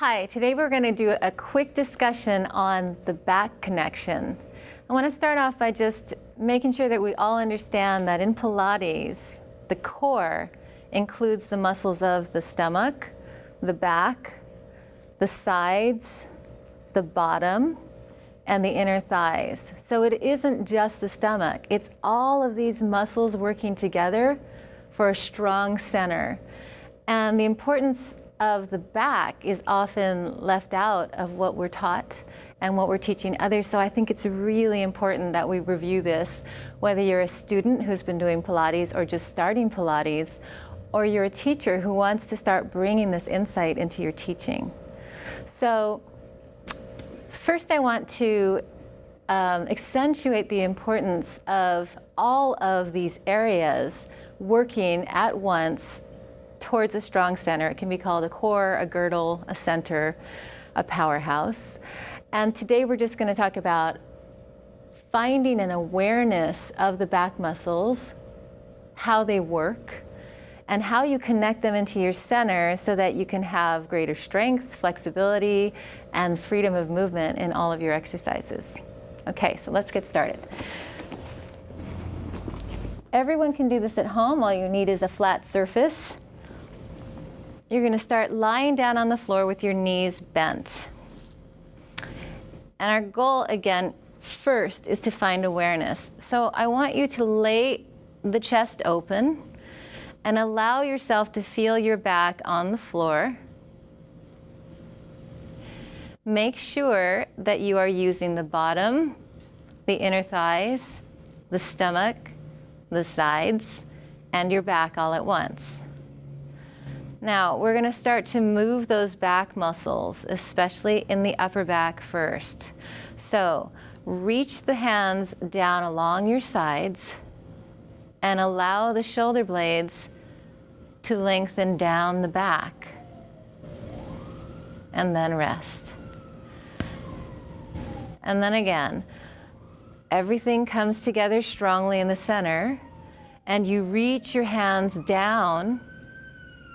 Hi, today we're going to do a quick discussion on the back connection. I want to start off by just making sure that we all understand that in Pilates, the core includes the muscles of the stomach, the back, the sides, the bottom, and the inner thighs. So it isn't just the stomach, it's all of these muscles working together for a strong center. And the importance of the back is often left out of what we're taught and what we're teaching others. So I think it's really important that we review this, whether you're a student who's been doing Pilates or just starting Pilates, or you're a teacher who wants to start bringing this insight into your teaching. So first I want to accentuate the importance of all of these areas working at once towards a strong center. It can be called a core, a girdle, a center, a powerhouse. And today we're just going to talk about finding an awareness of the back muscles, how they work, and how you connect them into your center so that you can have greater strength, flexibility, and freedom of movement in all of your exercises. Okay, so let's get started. Everyone can do this at home. All you need is a flat surface. You're going to start lying down on the floor with your knees bent. And our goal, again, first is to find awareness. So I want you to lay the chest open and allow yourself to feel your back on the floor. Make sure that you are using the bottom, the inner thighs, the stomach, the sides, and your back all at once. Now, we're going to start to move those back muscles, especially in the upper back first. So, reach the hands down along your sides and allow the shoulder blades to lengthen down the back. And then rest. And then again, everything comes together strongly in the center, and you reach your hands down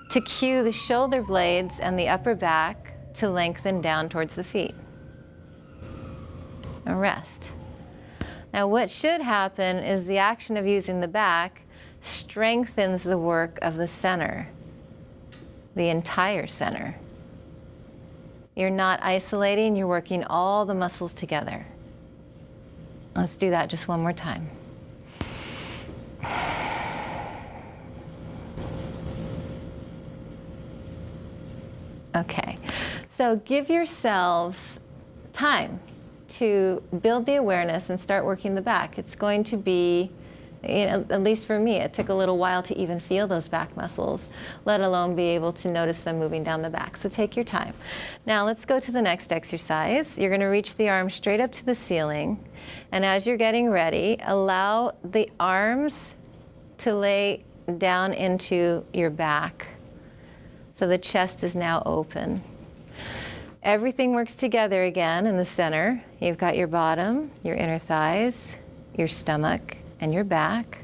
to cue the shoulder blades and the upper back to lengthen down towards the feet. And rest. Now what should happen is the action of using the back strengthens the work of the center, the entire center. You're not isolating, you're working all the muscles together. Let's do that just one more time. Okay, so give yourselves time to build the awareness and start working the back. It's going to be, at least for me, it took a little while to even feel those back muscles, let alone be able to notice them moving down the back. So take your time. Now let's go to the next exercise. You're going to reach the arms straight up to the ceiling. And as you're getting ready, allow the arms to lay down into your back. So the chest is now open. Everything works together again in the center. You've got your bottom, your inner thighs, your stomach, and your back.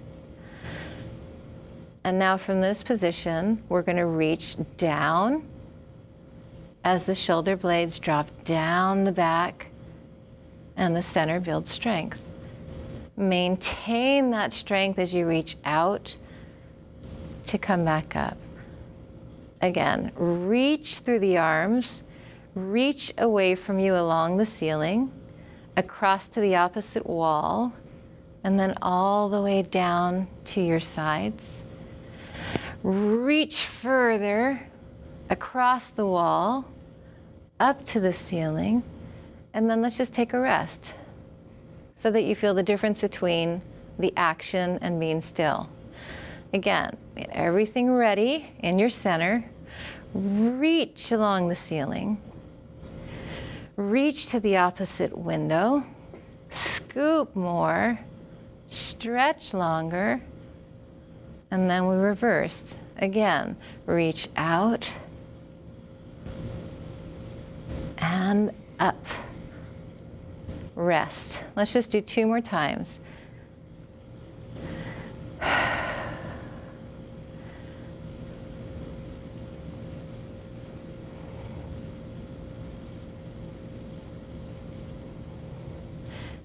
And now from this position, we're going to reach down as the shoulder blades drop down the back and the center builds strength. Maintain that strength as you reach out to come back up. Again, reach through the arms, reach away from you along the ceiling, across to the opposite wall, and then all the way down to your sides. Reach further across the wall, up to the ceiling, and then let's just take a rest so that you feel the difference between the action and being still. Again, get everything ready in your center. Reach along the ceiling. Reach to the opposite window. Scoop more. Stretch longer. And then we reversed. Again, reach out and up. Rest. Let's just do 2 more times.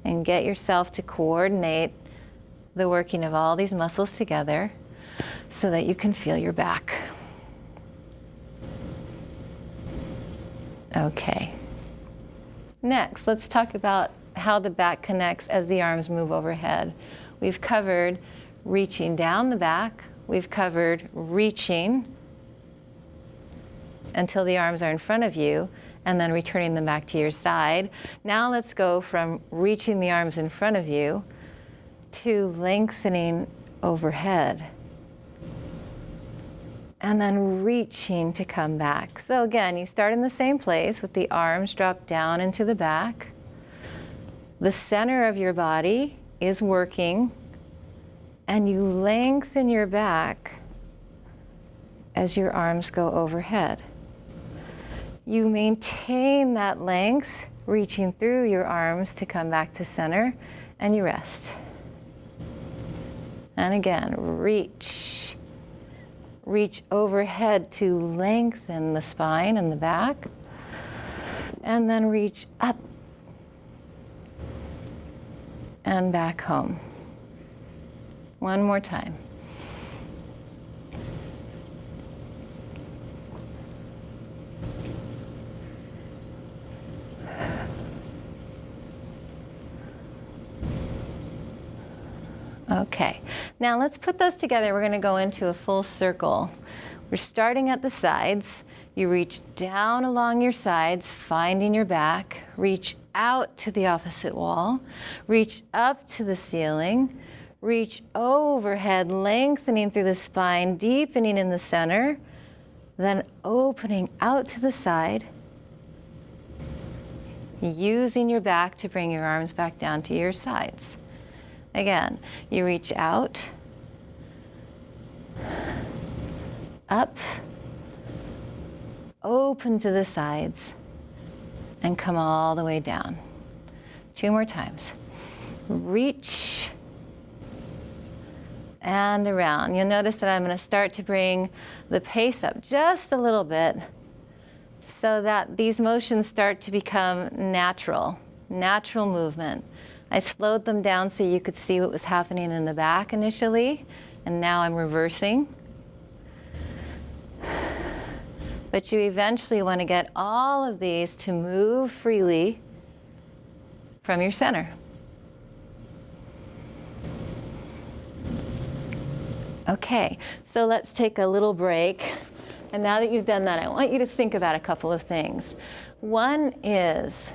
and get yourself to coordinate the working of all these muscles together so that you can feel your back. Okay. Next, let's talk about how the back connects as the arms move overhead. We've covered reaching down the back. We've covered reaching until the arms are in front of you and then returning them back to your side. Now let's go from reaching the arms in front of you to lengthening overhead and then reaching to come back. So again, you start in the same place with the arms drop down into the back. The center of your body is working, and you lengthen your back as your arms go overhead. You maintain that length, reaching through your arms to come back to center, and you rest. And again, reach. Reach overhead to lengthen the spine and the back, and then reach up and back home. One more time. Okay, now let's put those together. We're going to go into a full circle. We're starting at the sides. You reach down along your sides, finding your back. Reach out to the opposite wall. Reach up to the ceiling. Reach overhead, lengthening through the spine, deepening in the center. Then opening out to the side. Using your back to bring your arms back down to your sides. Again, you reach out, up, open to the sides, and come all the way down. 2 more times. Reach and around. You'll notice that I'm going to start to bring the pace up just a little bit so that these motions start to become natural movement. I slowed them down so you could see what was happening in the back initially, and now I'm reversing. But you eventually want to get all of these to move freely from your center. Okay, so let's take a little break. And now that you've done that, I want you to think about a couple of things. One is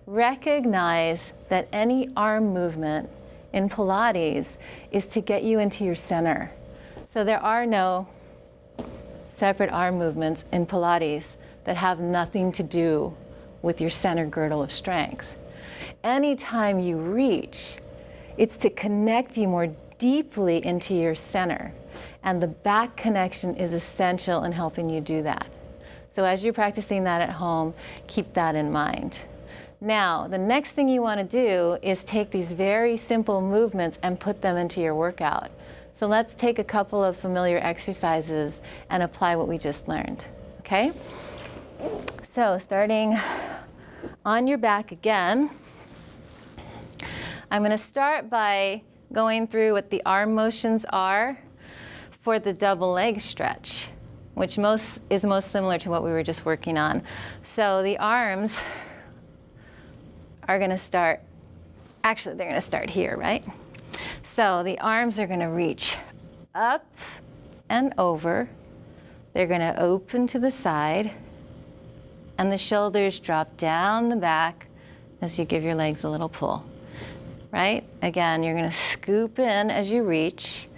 recognize that any arm movement in Pilates is to get you into your center. So there are no separate arm movements in Pilates that have nothing to do with your center girdle of strength. Anytime you reach, it's to connect you more deeply into your center. And the back connection is essential in helping you do that. So as you're practicing that at home, keep that in mind. Now, the next thing you want to do is take these very simple movements and put them into your workout. So let's take a couple of familiar exercises and apply what we just learned, okay? So starting on your back again, I'm going to start by going through what the arm motions are for the double leg stretch, which is most similar to what we were just working on. So the arms are going to start, actually they're going to start here, right? So the arms are going to reach up and over. They're going to open to the side, and the shoulders drop down the back as you give your legs a little pull, right? Again, you're going to scoop in as you reach.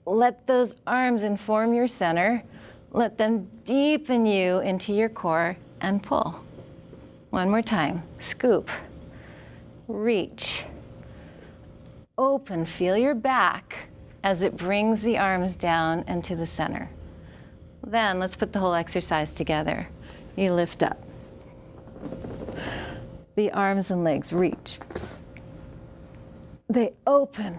Let those arms inform your center. Let them deepen you into your core and pull. One more time. Scoop. Reach. Open. Feel your back as it brings the arms down into the center. Then let's put the whole exercise together. You lift up. The arms and legs reach. They open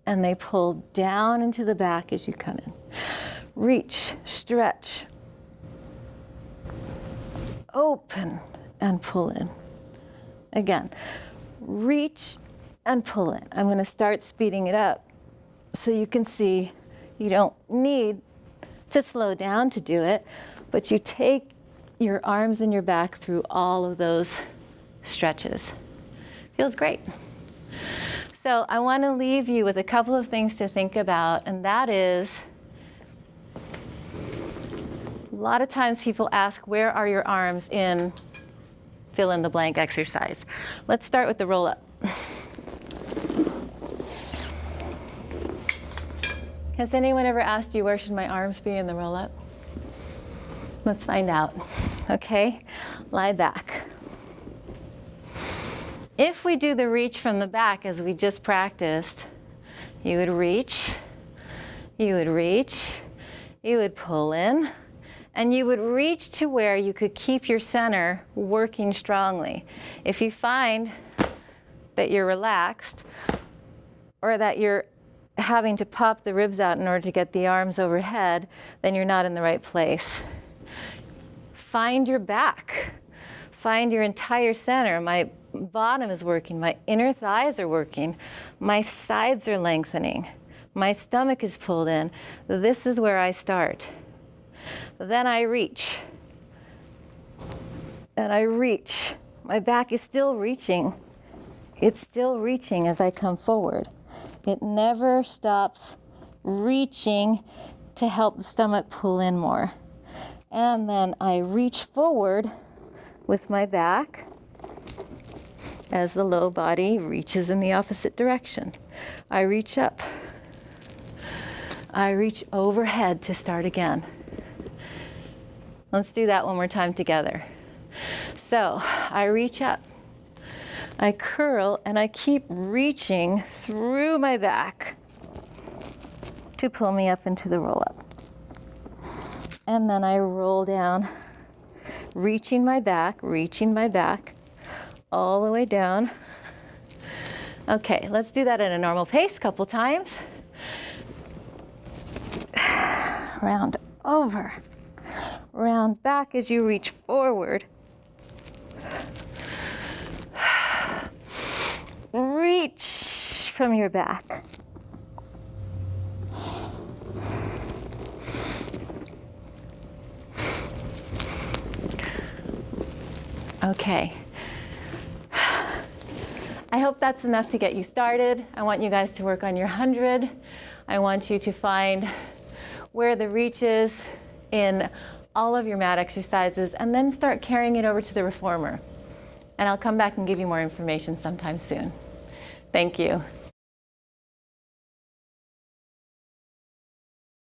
and they pull down into the back as you come in. Reach, stretch. Open and pull in. Again, reach and pull in. I'm going to start speeding it up so you can see you don't need to slow down to do it, but you take your arms and your back through all of those stretches. Feels great. So I want to leave you with a couple of things to think about, and that is, a lot of times people ask, where are your arms in fill in the blank exercise? Let's start with the roll up. Has anyone ever asked you, where should my arms be in the roll up? Let's find out. Okay, lie back. If we do the reach from the back as we just practiced, you would reach, you would reach, you would pull in, and you would reach to where you could keep your center working strongly. If you find that you're relaxed or that you're having to pop the ribs out in order to get the arms overhead, then you're not in the right place. Find your back. Find your entire center. My bottom is working. My inner thighs are working. My sides are lengthening. My stomach is pulled in. This is where I start. Then I reach. And I reach. My back is still reaching. It's still reaching as I come forward. It never stops reaching to help the stomach pull in more. And then I reach forward with my back as the low body reaches in the opposite direction. I reach up. I reach overhead to start again. Let's do that one more time together. So I reach up. I curl and I keep reaching through my back to pull me up into the roll up. And then I roll down, reaching my back, all the way down. Okay, let's do that at a normal pace, couple times. Round over, round back as you reach forward. Reach from your back. Okay. I hope that's enough to get you started. I want you guys to work on your 100. I want you to find where the reach is in all of your mat exercises and then start carrying it over to the reformer. And I'll come back and give you more information sometime soon. Thank you.